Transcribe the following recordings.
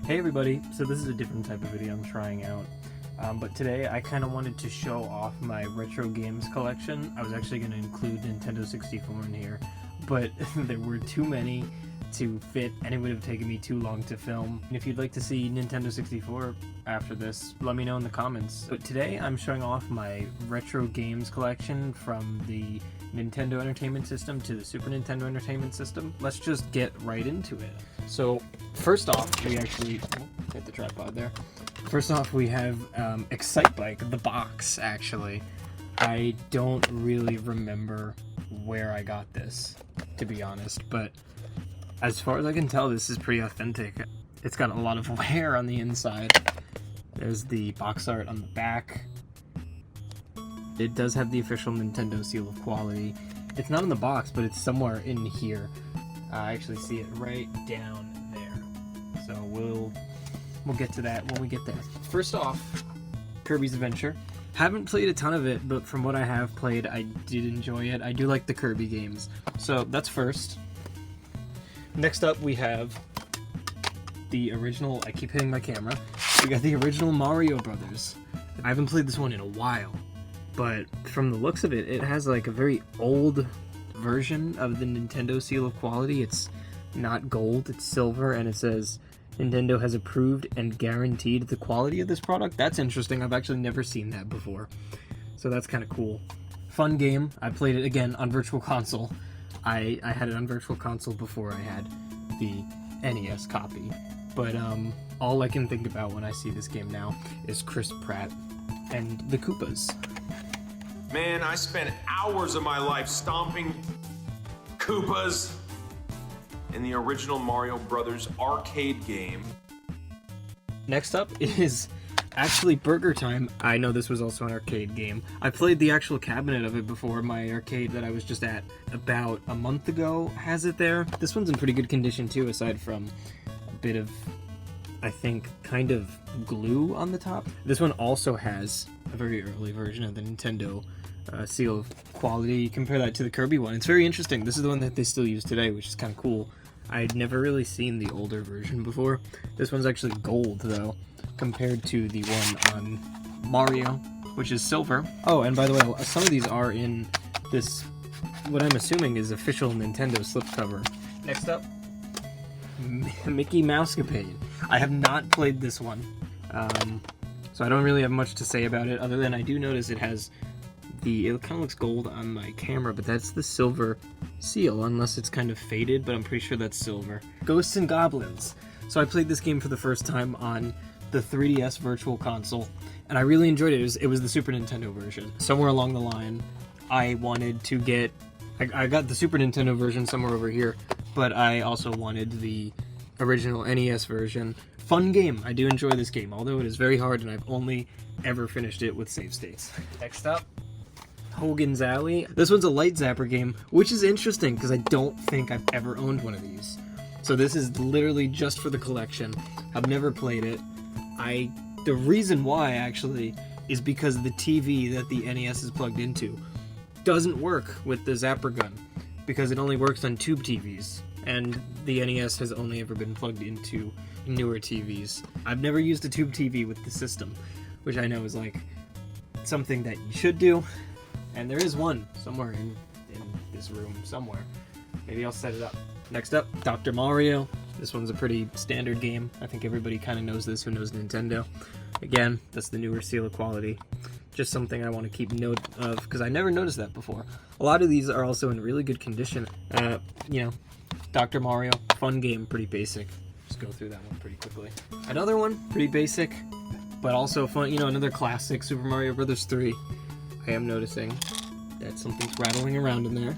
Hey everybody, so this is a different type of video I'm trying out, but today I kind of wanted to show off my retro games collection. I was actually going to include Nintendo 64 in here, but there were too many to fit and it would have taken me too long to film. And if you'd like to see Nintendo 64 after this, let me know in the comments. But today I'm showing off my retro games collection from the Nintendo Entertainment System to the Super Nintendo Entertainment System. Let's just get right into it. So first off, we actually hit the tripod there. First off, we have Excitebike, the box. Actually, I don't really remember where I got this, to be honest, but as far as I can tell, this is pretty authentic. It's got a lot of wear on the inside. There's the box art on the back. It does have the official Nintendo seal of quality. It's not in the box, but it's somewhere in here. I actually see it right down there. So we'll get to that when we get there. First off, Kirby's Adventure. Haven't played a ton of it, but from what I have played, I did enjoy it. I do like the Kirby games. So that's first. Next up, we have the original, I keep hitting my camera, we got the original Mario Brothers. I haven't played this one in a while, but from the looks of it, it has like a very old version of the Nintendo seal of quality. It's not gold, it's silver, and it says, Nintendo has approved and guaranteed the quality of this product. That's interesting, I've actually never seen that before. So that's kind of cool. Fun game, I played it again on Virtual Console. I had it on Virtual Console before I had the NES copy, but all I can think about when I see this game now is Chris Pratt and the Koopas. Man, I spent hours of my life stomping Koopas in the original Mario Brothers arcade game. Next up is actually Burger Time. I know this was also an arcade game. I played the actual cabinet of it before. My arcade that I was just at about a month ago has it there. This one's in pretty good condition too, aside from a bit of, I think, kind of glue on the top. This one also has a very early version of the Nintendo seal of quality. Compare that to the Kirby one. It's very interesting. This is the one that they still use today, which is kind of cool. I'd never really seen the older version before. This one's actually gold though, compared to the one on Mario, which is silver. Oh, and by the way, some of these are in this, what I'm assuming is official Nintendo slipcover. Next up, Mickey Mousecapade. I have not played this one, so I don't really have much to say about it, other than I do notice it has it kind of looks gold on my camera, but that's the silver seal, unless it's kind of faded, but I'm pretty sure that's silver. Ghosts and Goblins. So I played this game for the first time on the 3DS Virtual Console, and I really enjoyed it. It was the Super Nintendo version. Somewhere along the line, I wanted to get... I got the Super Nintendo version somewhere over here, but I also wanted the original NES version. Fun game. I do enjoy this game, although it is very hard, and I've only ever finished it with save states. Next up, Hogan's Alley. This one's a light zapper game, which is interesting because I don't think I've ever owned one of these. So this is literally just for the collection. I've never played it. The reason why, actually, is because the TV that the NES is plugged into doesn't work with the zapper gun, because it only works on tube TVs, and the NES has only ever been plugged into newer TVs. I've never used a tube TV with the system, which I know is like something that you should do, and there is one somewhere in this room somewhere. Maybe I'll set it up. Next up, Dr. Mario. This one's a pretty standard game. I think everybody kind of knows this who knows Nintendo. Again, that's the newer seal of quality. Just something I want to keep note of, because I never noticed that before. A lot of these are also in really good condition. You know, Dr. Mario, fun game, pretty basic. Just go through that one pretty quickly. Another one, pretty basic, but also fun. You know, another classic, Super Mario Brothers 3. I am noticing that something's rattling around in there.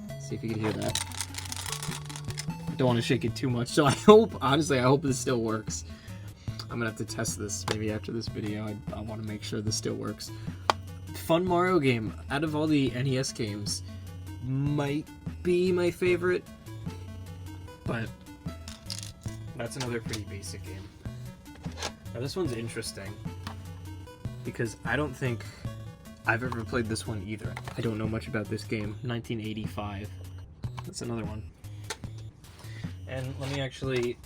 Let's see if you can hear that. I don't want to shake it too much, so honestly, I hope this still works. I'm gonna have to test this maybe after this video. I want to make sure this still works. Fun Mario game. Out of all the NES games, might be my favorite, but that's another pretty basic game. Now this one's interesting, because I don't think I've ever played this one either. I don't know much about this game. 1985. That's another one. And let me actually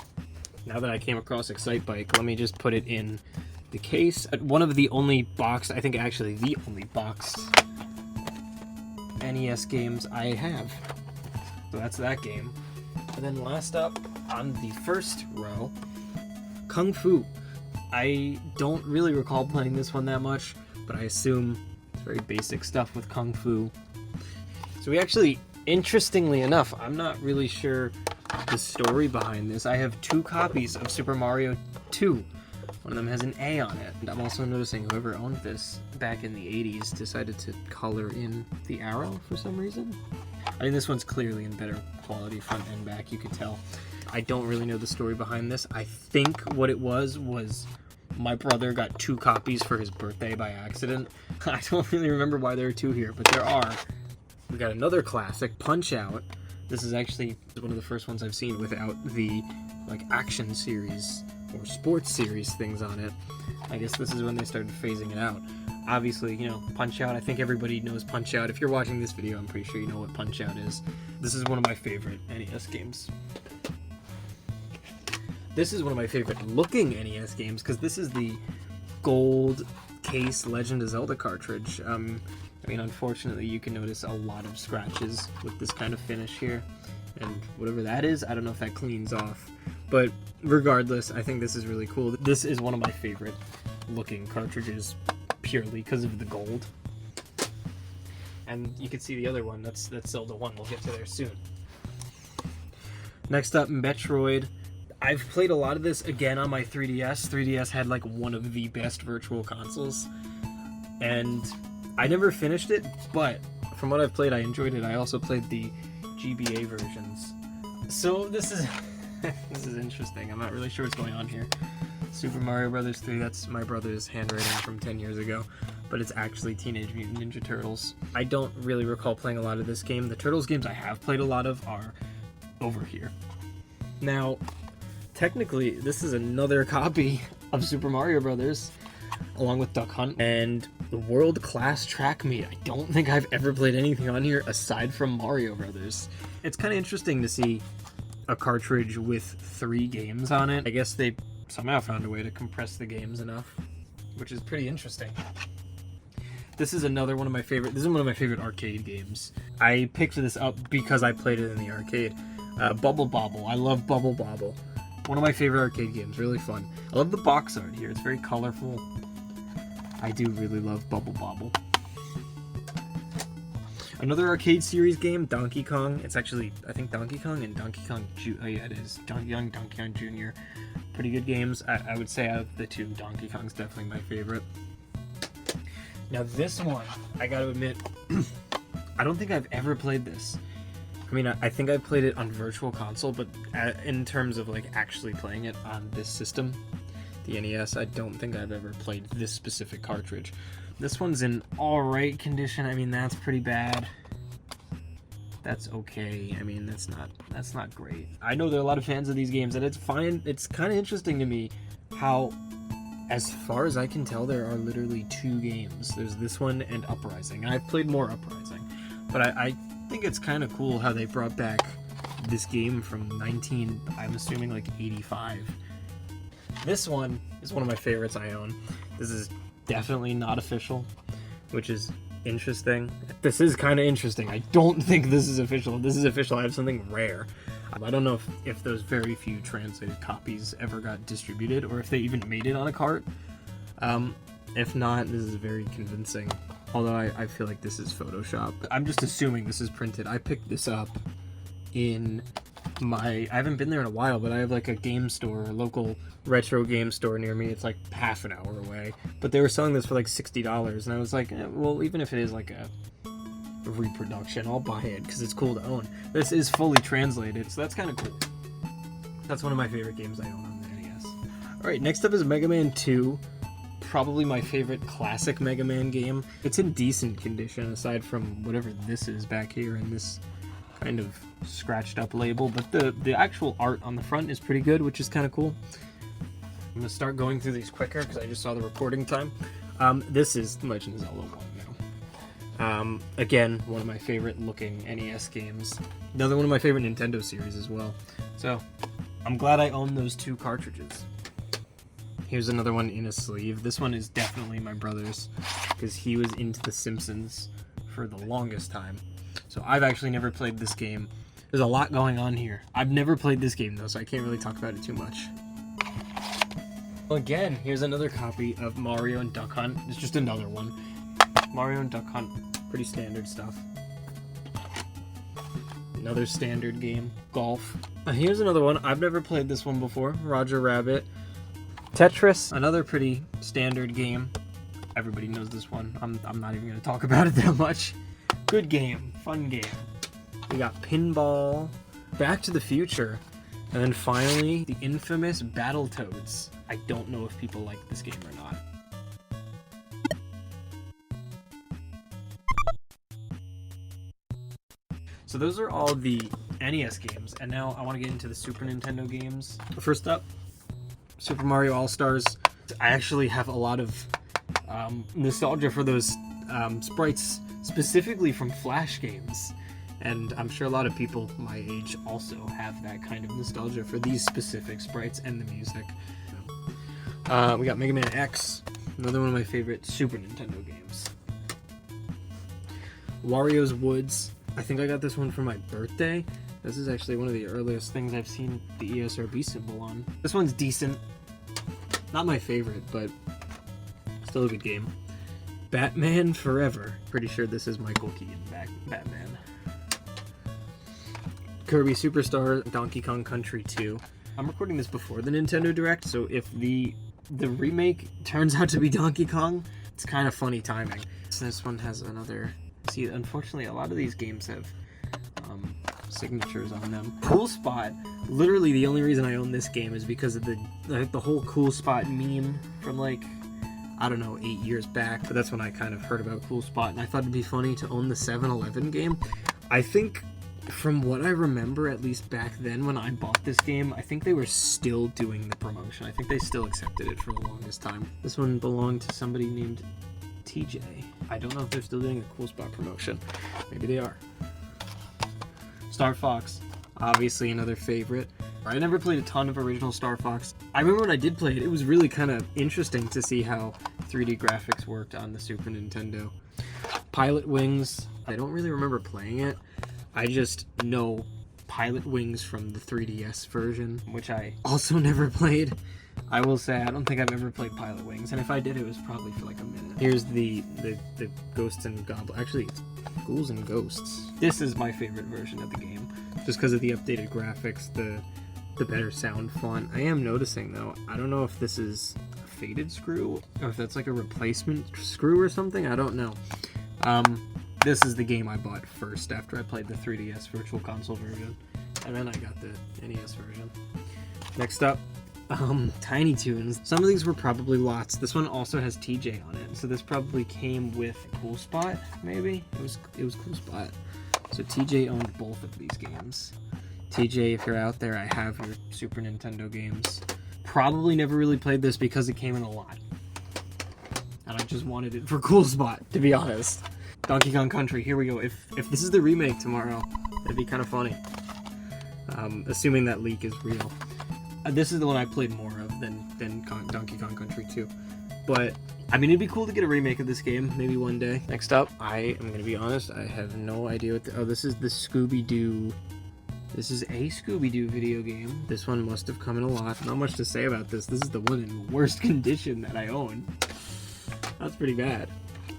Now that I came across Excitebike, let me just put it in the case. One of the only boxed, I think actually the only boxed NES games I have. So that's that game. And then last up on the first row, Kung Fu. I don't really recall playing this one that much, but I assume it's very basic stuff with Kung Fu. So we actually, interestingly enough, I'm not really sure the story behind this. I have 2 copies of Super Mario 2. One of them has an A on it. And I'm also noticing whoever owned this back in the 80s decided to color in the arrow for some reason. I mean, this one's clearly in better quality front and back, you could tell. I don't really know the story behind this. I think what it was my brother got 2 copies for his birthday by accident. I don't really remember why there are 2 here, but there are. We got another classic, Punch-Out! This is actually one of the first ones I've seen without the like action series or sports series things on it. I guess this is when they started phasing it out. Obviously, you know, Punch-Out! I think everybody knows Punch-Out! If you're watching this video, I'm pretty sure you know what Punch-Out! Is. This is one of my favorite NES games. This is one of my favorite looking NES games because this is the gold case Legend of Zelda cartridge. I mean, unfortunately, you can notice a lot of scratches with this kind of finish here. And whatever that is, I don't know if that cleans off. But regardless, I think this is really cool. This is one of my favorite looking cartridges purely because of the gold. And you can see the other one, that's Zelda 1. We'll get to there soon. Next up, Metroid. I've played a lot of this again on my 3DS. 3DS had like one of the best virtual consoles. And I never finished it, but from what I've played, I enjoyed it. I also played the GBA versions. So this is this is interesting. I'm not really sure what's going on here. Super Mario Bros. 3, that's my brother's handwriting from 10 years ago, but it's actually Teenage Mutant Ninja Turtles. I don't really recall playing a lot of this game. The Turtles games I have played a lot of are over here. Now, technically, this is another copy of Super Mario Bros. Along with Duck Hunt and the World Class Track Meet. I don't think I've ever played anything on here aside from Mario Brothers. It's kind of interesting to see a cartridge with 3 games on it. I guess they somehow found a way to compress the games enough, which is pretty interesting. This is another one of my favorite. This is one of my favorite arcade games. I picked this up because I played it in the arcade. Bubble Bobble. I love Bubble Bobble. One of my favorite arcade games. Really fun. I love the box art here. It's very colorful. I do really love Bubble Bobble. Another arcade series game, Donkey Kong. It's actually, I think, Donkey Kong and Donkey Kong oh yeah, it is. Donkey Kong Jr. Pretty good games. I would say out of the 2, Donkey Kong's definitely my favorite. Now this one, I gotta admit, I don't think I've ever played this. I mean, I think I've played it on Virtual Console, but in terms of like actually playing it on this system, the NES, I don't think I've ever played this specific cartridge. This one's in alright condition. I mean, that's pretty bad. That's okay. I mean, that's not great. I know there are a lot of fans of these games, and it's fine. It's kind of interesting to me how, as far as I can tell, there are literally 2 games. There's this one and Uprising. And I've played more Uprising, but I think it's kind of cool how they brought back this game from I'm assuming like 85. This one is one of my favorites I own. This is definitely not official, which is interesting. This is kind of interesting. I don't think this is official. If this is official, I have something rare. I don't know if those very few translated copies ever got distributed or if they even made it on a cart. If not, this is very convincing. Although I feel like this is Photoshop. I'm just assuming this is printed. I picked this up in I haven't been there in a while, but I have like a game store, a local retro game store near me. It's like half an hour away, but they were selling this for like $60, and I was like, well, even if it is like a reproduction, I'll buy it because it's cool to own. This is fully translated, so that's kind of cool. That's one of my favorite games I own on the NES. Alright, next up is Mega Man 2. Probably my favorite classic Mega Man game. It's in decent condition aside from whatever this is back here in this kind of scratched up label, but the actual art on the front is pretty good, which is kind of cool. I'm gonna start going through these quicker because I just saw the recording time. This is Legend of Zelda 1 now. Again, one of my favorite looking NES games. Another one of my favorite Nintendo series as well. So, I'm glad I own those 2 cartridges. Here's another one in a sleeve. This one is definitely my brother's because he was into The Simpsons for the longest time. So I've actually never played this game. There's a lot going on here. I've never played this game though, so I can't really talk about it too much. Well, again, here's another copy of Mario and Duck Hunt. It's just another one. Mario and Duck Hunt, pretty standard stuff. Another standard game, golf. Here's another one. I've never played this one before. Roger Rabbit. Tetris, another pretty standard game. Everybody knows this one. I'm not even going to talk about it that much. Good game, fun game. We got Pinball, Back to the Future, and then finally the infamous Battletoads. I don't know if people like this game or not. So those are all the NES games, and now I want to get into the Super Nintendo games. First up, Super Mario All-Stars. I actually have a lot of nostalgia for those sprites, specifically from Flash games. And I'm sure a lot of people my age also have that kind of nostalgia for these specific sprites and the music. We got Mega Man X, another one of my favorite Super Nintendo games. Wario's Woods. I think I got this one for my birthday. This is actually one of the earliest things I've seen the ESRB symbol on. This one's decent. Not my favorite, but still a good game. Batman Forever. Pretty sure this is Michael Keaton Batman. Kirby Superstar, Donkey Kong Country 2. I'm recording this before the Nintendo Direct, so if the remake turns out to be Donkey Kong, it's kind of funny timing. So this one has another... See, unfortunately, a lot of these games have signatures on them. Cool Spot. Literally, the only reason I own this game is because of the whole Cool Spot meme from, like, I don't know, 8 years back. But that's when I kind of heard about Cool Spot, and I thought it'd be funny to own the 7-Eleven game. I think, from what I remember, at least back then when I bought this game, I think they were still doing the promotion. I think they still accepted it for the longest time. This one belonged to somebody named TJ. I don't know if they're still doing the Cool Spot promotion. Maybe they are. Star Fox, obviously another favorite. I never played a ton of original Star Fox. I remember when I did play it, it was really kind of interesting to see how 3D graphics worked on the Super Nintendo. Pilot Wings, I don't really remember playing it. I just know Pilot Wings from the 3DS version, which I also never played. I will say, I don't think I've ever played Pilot Wings, and if I did, it was probably for like a minute. Here's the Ghosts and Goblins. Actually, it's Ghouls and Ghosts. This is my favorite version of the game, just because of the updated graphics, the better sound font. I am noticing, though, I don't know if this is a faded screw, or if that's like a replacement screw or something, I don't know. This is the game I bought first after I played the 3DS Virtual Console version, and then I got the NES version. Next up, Tiny Toons. Some of these were probably lots. This one also has TJ on it, so this probably came with Cool Spot, maybe? It was Cool Spot. So TJ owned both of these games. TJ, if you're out there, I have your Super Nintendo games. Probably never really played this because it came in a lot. And I just wanted it for Cool Spot, to be honest. Donkey Kong Country, here we go. If this is the remake tomorrow, that'd be kind of funny. Assuming that leak is real. This is the one I played more of than Donkey Kong Country 2. But, I mean, it'd be cool to get a remake of this game, maybe one day. Next up, I am going to be honest, I have no idea what oh, this is the Scooby-Doo. This is a Scooby-Doo video game. This one must have come in a lot. Not much to say about this. This is the one in worst condition that I own. That's pretty bad.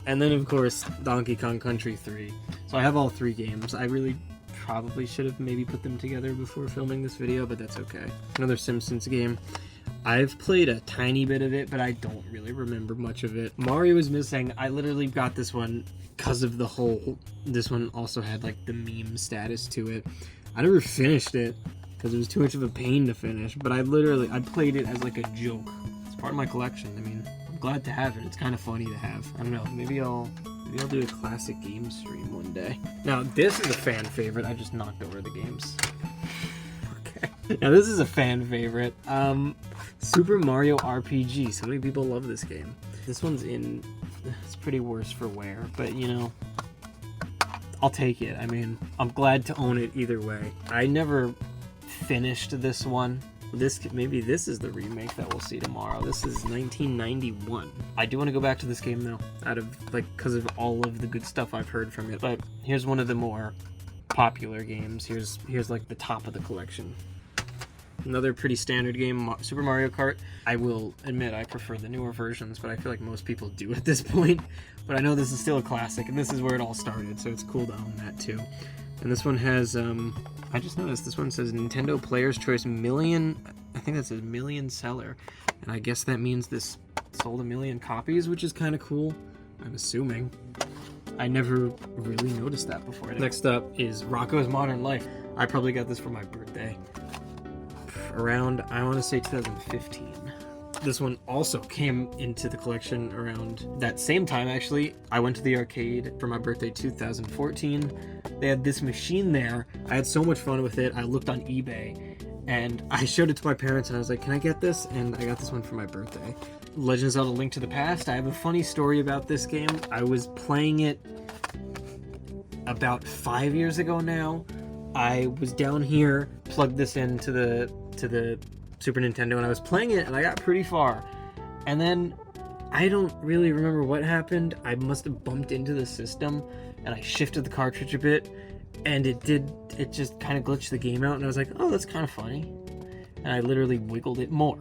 And then, of course, Donkey Kong Country 3. So I have all 3 games. I really probably should have maybe put them together before filming this video, but that's okay. Another Simpsons game. I've played a tiny bit of it, but I don't really remember much of it. Mario is missing. I literally got this one because of the whole... This one also had, like, the meme status to it. I never finished it because it was too much of a pain to finish, but I played it as, like, a joke. It's part of my collection. I mean, I'm glad to have it. It's kind of funny to have. I don't know. Maybe I'll do a classic game stream one day. Now, this is a fan favorite. I just knocked over the games. Okay. Now, this is a fan favorite. Super Mario RPG. So many people love this game. This one's it's pretty worse for wear, but, you know, I'll take it. I mean, I'm glad to own it either way. I never finished this one. Maybe this is the remake that we'll see tomorrow. This is 1991. I do want to go back to this game though, because of all of the good stuff I've heard from it. But here's one of the more popular games. Here's like the top of the collection. Another pretty standard game, Super Mario Kart. I will admit I prefer the newer versions, but I feel like most people do at this point. But I know this is still a classic, and this is where it all started, so it's cool to own that too. And this one has, I just noticed this one says Nintendo Player's Choice Million, I think that says million seller. And I guess that means this sold 1 million copies, which is kind of cool, I'm assuming. I never really noticed that before. Next up is Rocco's Modern Life. I probably got this for my birthday. Around, I want to say 2015. This one also came into the collection around that same time, actually. I went to the arcade for my birthday 2014. They had this machine there. I had so much fun with it. I looked on eBay and I showed it to my parents and I was like, can I get this? And I got this one for my birthday. Legend of Zelda: Link to the Past. I have a funny story about this game. I was playing it about 5 years ago now. I was down here, plugged this into the Super Nintendo, and I was playing it, and I got pretty far. And then, I don't really remember what happened. I must have bumped into the system, and I shifted the cartridge a bit, and it just kind of glitched the game out, and I was like, oh, that's kind of funny. And I literally wiggled it more,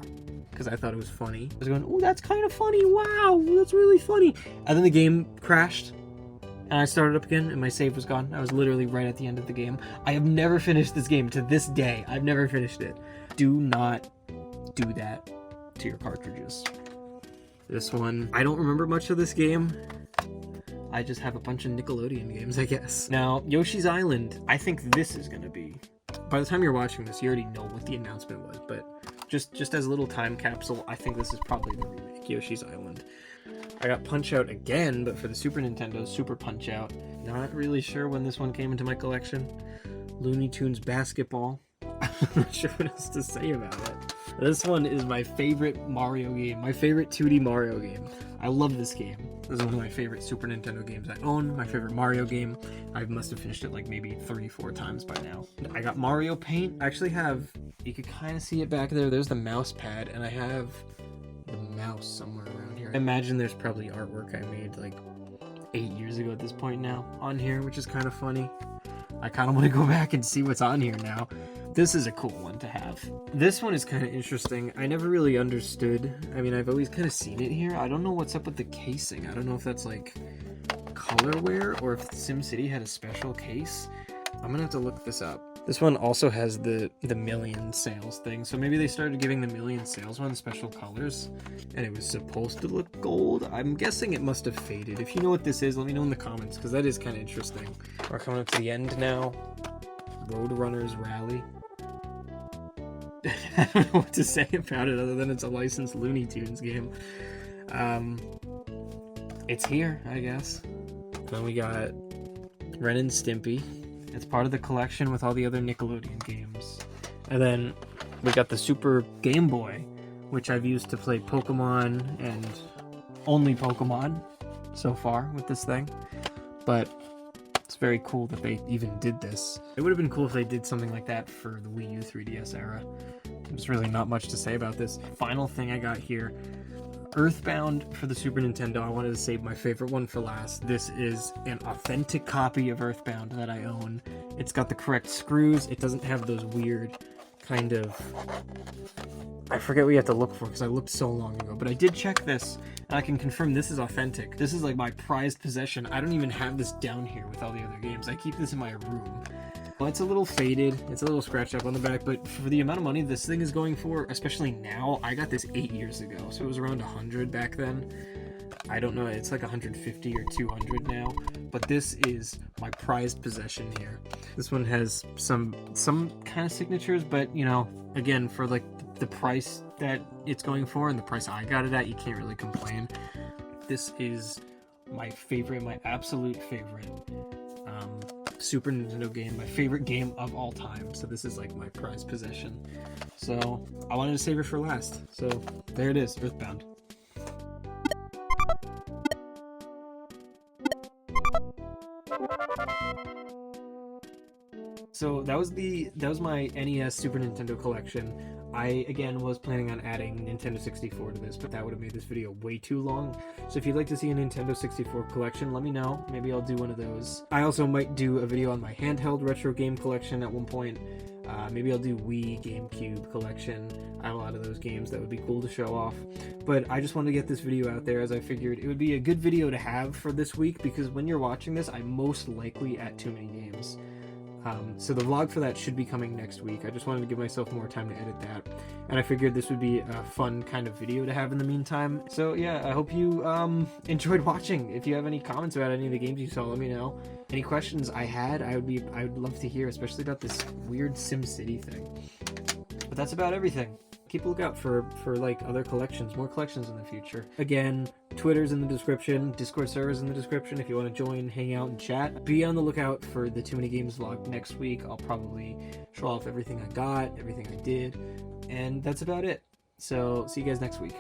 because I thought it was funny. I was going, oh, that's kind of funny, wow, that's really funny. And then the game crashed, and I started up again, and my save was gone. I was literally right at the end of the game. I have never finished this game to this day. I've never finished it. Do not do that to your cartridges. This one, I don't remember much of this game. I just have a bunch of Nickelodeon games, I guess. Now, Yoshi's Island, I think this is gonna be... By the time you're watching this, you already know what the announcement was, but just as a little time capsule, I think this is probably the remake, Yoshi's Island. I got Punch-Out again, but for the Super Nintendo, Super Punch-Out. Not really sure when this one came into my collection. Looney Tunes Basketball. I'm not sure what else to say about it. This one is my favorite Mario game, my favorite 2D Mario game. I love this game. This is one of my favorite Super Nintendo games I own, my favorite Mario game. I must have finished it like maybe 3-4 times by now. I got Mario Paint. I actually have, you could kind of see it back there. There's the mouse pad, and I have the mouse somewhere around here. I imagine there's probably artwork I made like 8 years ago at this point now on here, which is kind of funny. I kind of want to go back and see what's on here now. This is a cool one to have. This one is kind of interesting. I never really understood. I mean, I've always kind of seen it here. I don't know what's up with the casing. I don't know if that's like colorware or if SimCity had a special case. I'm gonna have to look this up. This one also has the million sales thing, so maybe they started giving the million sales one special colors, and it was supposed to look gold. I'm guessing it must have faded. If you know what this is, let me know in the comments, because that is kind of interesting. We're coming up to the end now. Roadrunners Rally. I don't know what to say about it other than it's a licensed Looney Tunes game. It's here, I guess. Then we got Ren and Stimpy. It's part of the collection with all the other Nickelodeon games. And then we got the Super Game Boy, which I've used to play Pokemon and only Pokemon so far with this thing. But it's very cool that they even did this. It would have been cool if they did something like that for the Wii U 3DS era. There's really not much to say about this. Final thing I got here, Earthbound for the Super Nintendo. I wanted to save my favorite one for last. This is an authentic copy of Earthbound that I own. It's got the correct screws. It doesn't have those weird kind of... I forget what you have to look for because I looked so long ago. But I did check this, and I can confirm this is authentic. This is like my prized possession. I don't even have this down here with all the other games. I keep this in my room. Well, it's a little faded, it's a little scratched up on the back, but for the amount of money this thing is going for, especially now, I got this 8 years ago, so it was around 100 back then. I don't know, it's like 150 or 200 now, but this is my prized possession here. This one has some kind of signatures, but you know, again, for like the price that it's going for and the price I got it at, you can't really complain. This is my favorite, my absolute favorite Super Nintendo game, my favorite game of all time. So this is like my prized possession. So I wanted to save it for last. So there it is, Earthbound. So that was my NES Super Nintendo collection. I, again, was planning on adding Nintendo 64 to this, but that would have made this video way too long. So if you'd like to see a Nintendo 64 collection, let me know. Maybe I'll do one of those. I also might do a video on my handheld retro game collection at one point. Maybe I'll do Wii, GameCube collection. I have a lot of those games that would be cool to show off. But I just wanted to get this video out there, as I figured it would be a good video to have for this week, because when you're watching this, I'm most likely at too many games. So the vlog for that should be coming next week. I just wanted to give myself more time to edit that, and I figured this would be a fun kind of video to have in the meantime. So yeah, I hope you enjoyed watching. If you have any comments about any of the games you saw, let me know. Any questions I had, I would love to hear, especially about this weird SimCity thing. But that's about everything. Keep a lookout for like other collections, more collections in the future. Again, Twitter's in the description, Discord server's in the description if you want to join, hang out, and chat. Be on the lookout for the Too Many Games vlog next week. I'll probably show off everything I got, everything I did, and that's about it. So, see you guys next week.